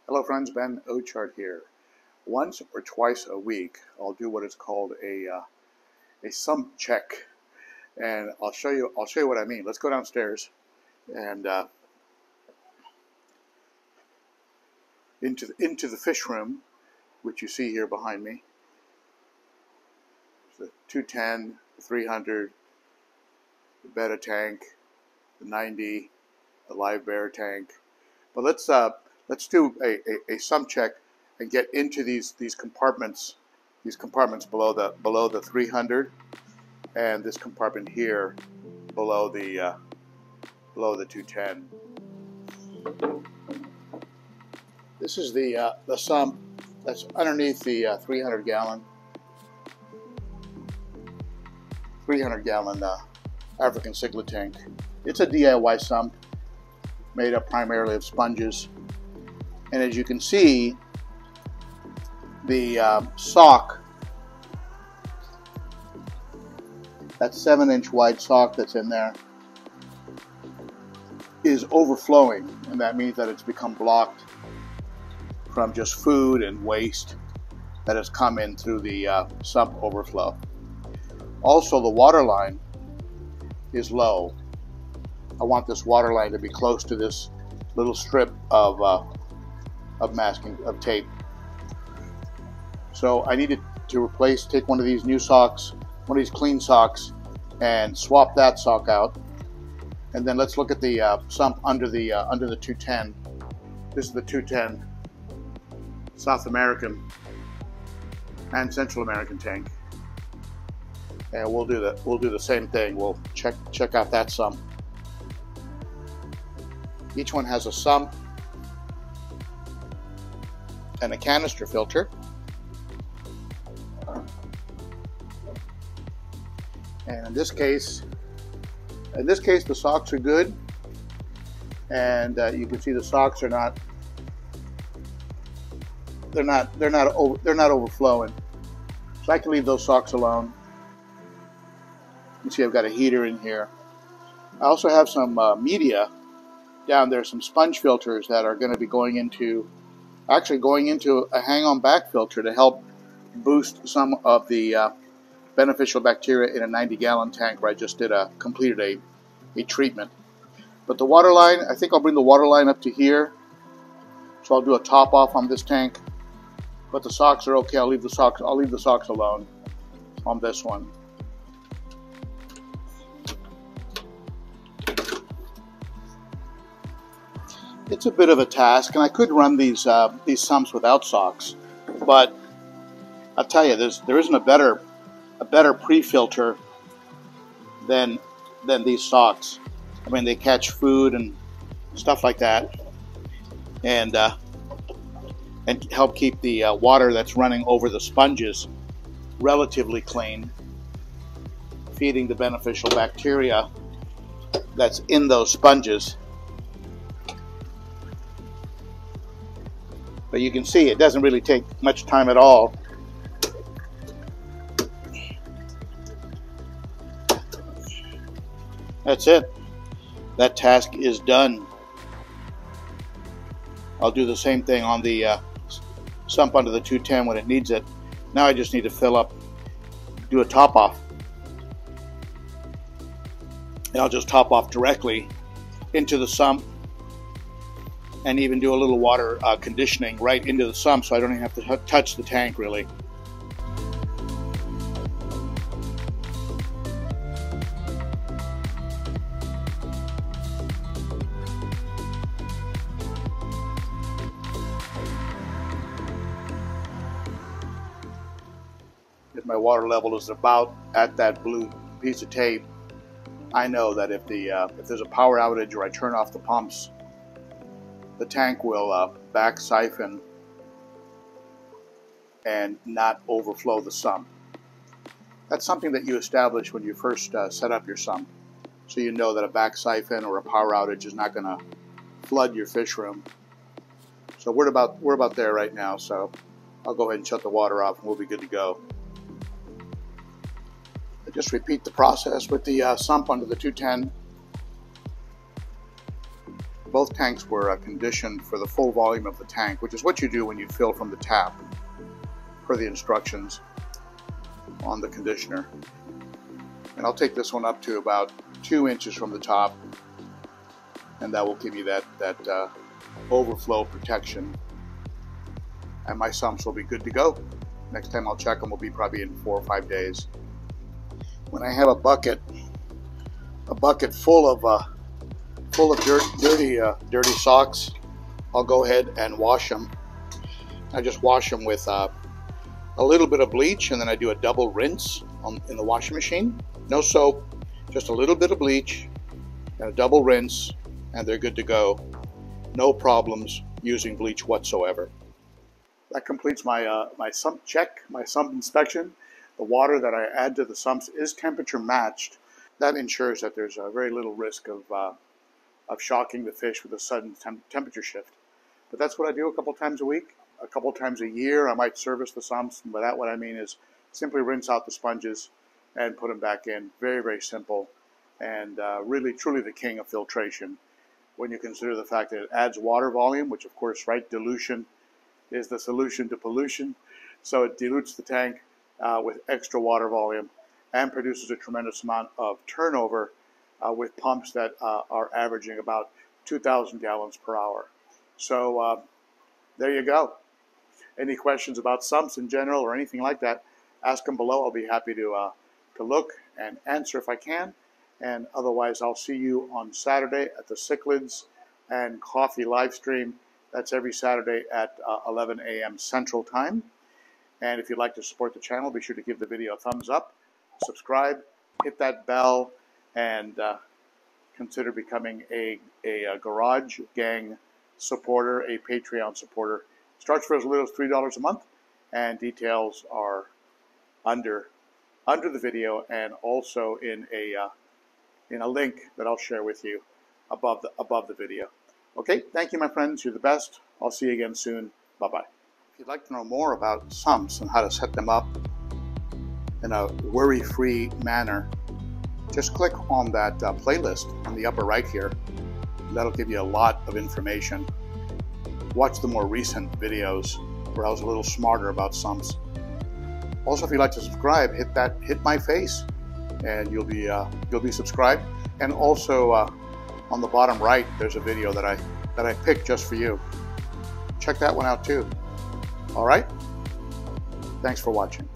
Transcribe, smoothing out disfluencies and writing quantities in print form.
Hello friends, Ben Ochart here. Once or twice a week, I'll do what is called a sump check, and I'll show you what I mean. Let's go downstairs and into the fish room, which you see here behind me. The 210, the 300, the betta tank, the 90, the live bear tank. But let's do a sump check and get into these compartments below the 300, and this compartment here below the 210. This is the sump that's underneath the 300 gallon African cichlid tank. It's a DIY sump made up primarily of sponges, and as you can see, the sock, that 7-inch wide sock that's in there, is overflowing, and that means that it's become blocked from just food and waste that has come in through the sump overflow. Also, the water line is low. I want this water line to be close to this little strip of tape. So I needed to take one of these new socks, one of these clean socks, and swap that sock out. And then let's look at the sump under the 210. This is the 210 South American and Central American tank, and we'll do the same thing. We'll check out that sump. Each one has a sump and a canister filter. And in this case, the socks are good, and you can see the socks are not. They're not overflowing. So I can leave those socks alone. You see, I've got a heater in here. I also have some media down there, some sponge filters that are going to be going into a hang-on back filter to help boost some of the beneficial bacteria in a 90-gallon tank where I just completed a treatment. But the water line, I think I'll bring the water line up to here. So I'll do a top off on this tank. But the socks are okay. I'll leave the socks alone on this one. It's a bit of a task, and I could run these sumps without socks, but I'll tell you, there isn't a better pre-filter than these socks. I mean, they catch food and stuff like that, and help keep the water that's running over the sponges relatively clean, feeding the beneficial bacteria that's in those sponges. But you can see it doesn't really take much time at all. That's it. That task is done. I'll do the same thing on the sump under the 210 when it needs it. Now I just need to fill up, do a top off. And I'll just top off directly into the sump, and even do a little water conditioning right into the sump, so I don't even have to touch the tank really. If my water level is about at that blue piece of tape, I know that if there's a power outage or I turn off the pumps, the tank will back siphon and not overflow the sump. That's something that you establish when you first set up your sump, so you know that a back siphon or a power outage is not going to flood your fish room. So we're about there right now, so I'll go ahead and shut the water off and we'll be good to go. I just repeat the process with the sump under the 210. Both tanks were conditioned for the full volume of the tank, which is what you do when you fill from the tap, per the instructions on the conditioner. And I'll take this one up to about 2 inches from the top, and that will give you that overflow protection. And my sumps will be good to go. Next time I'll check them will be probably in 4 or 5 days. When I have a bucket full of dirty socks, I'll go ahead and wash them. I just wash them with a little bit of bleach, and then I do a double rinse in the washing machine. No soap, just a little bit of bleach and a double rinse, and they're good to go. No problems using bleach whatsoever. That completes my my sump check, my sump inspection. The water that I add to the sumps is temperature matched. That ensures that there's very little risk of shocking the fish with a sudden temperature shift. But that's what I do a couple times a week. A couple times a year I might service the sumps, and by that what I mean is simply rinse out the sponges and put them back in. Very, very simple, and really truly the king of filtration when you consider the fact that it adds water volume, which of course, right, dilution is the solution to pollution. So it dilutes the tank with extra water volume and produces a tremendous amount of turnover with pumps that are averaging about 2,000 gallons per hour. So there you go. Any questions about sumps in general or anything like that, ask them below. I'll be happy to look and answer if I can. And otherwise, I'll see you on Saturday at the Cichlids and Coffee live stream. That's every Saturday at 11 a.m. Central Time. And if you'd like to support the channel, be sure to give the video a thumbs up, subscribe, hit that bell, and consider becoming a Garage Gang supporter, a Patreon supporter. Starts for as little as $3 a month, and details are under the video and also in a link that I'll share with you above the video. Okay, thank you, my friends. You're the best. I'll see you again soon. Bye-bye. If you'd like to know more about sumps and how to set them up in a worry-free manner, just click on that playlist on the upper right here. That'll give you a lot of information. Watch the more recent videos where I was a little smarter about sumps. Also, if you'd like to subscribe, hit my face, and you'll be subscribed. And also on the bottom right, there's a video that I picked just for you. Check that one out too. All right. Thanks for watching.